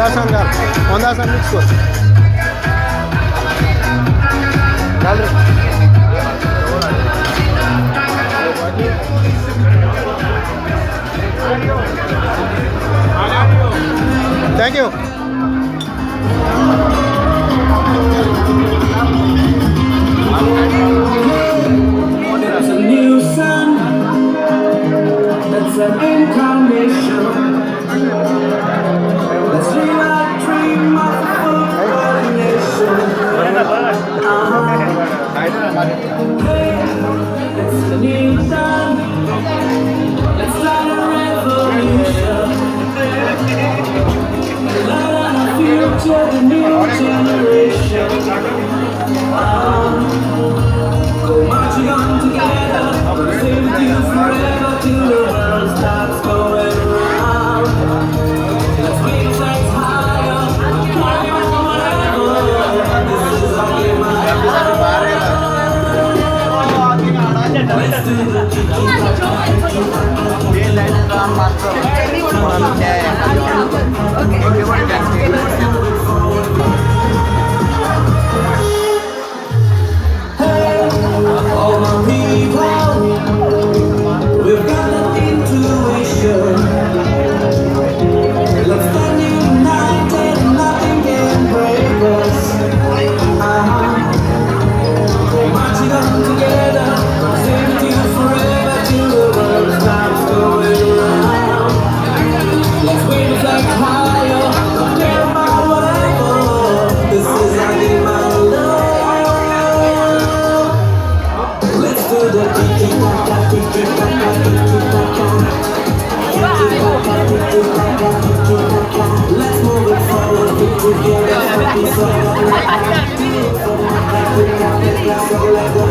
ondan gel. Ondan sonra mix koy. Gel. Thank you. There's a new sun, that's an incarnation. Let's dream a dream of a full coronation. Hey, it's a new dawn, let's start a revolution. Light on the future, the new generation. Go marching on together, stay with you forever till the world stops going round. Let's make flags higher, carry on whatever. This is our game, let's do the all my people, we've got an intuition. Let's stand united, nothing can break us. Go marching on together, stay with you forever till the world stops going round. Let's wave a flag higher, don't care about whatever. This is our game, my love. Let's do the tiki-taka, tiki-taka, tiki-taka. Tiki-taka, tiki-taka, tiki-taka. Let's move it forward, get together, happy so. So let the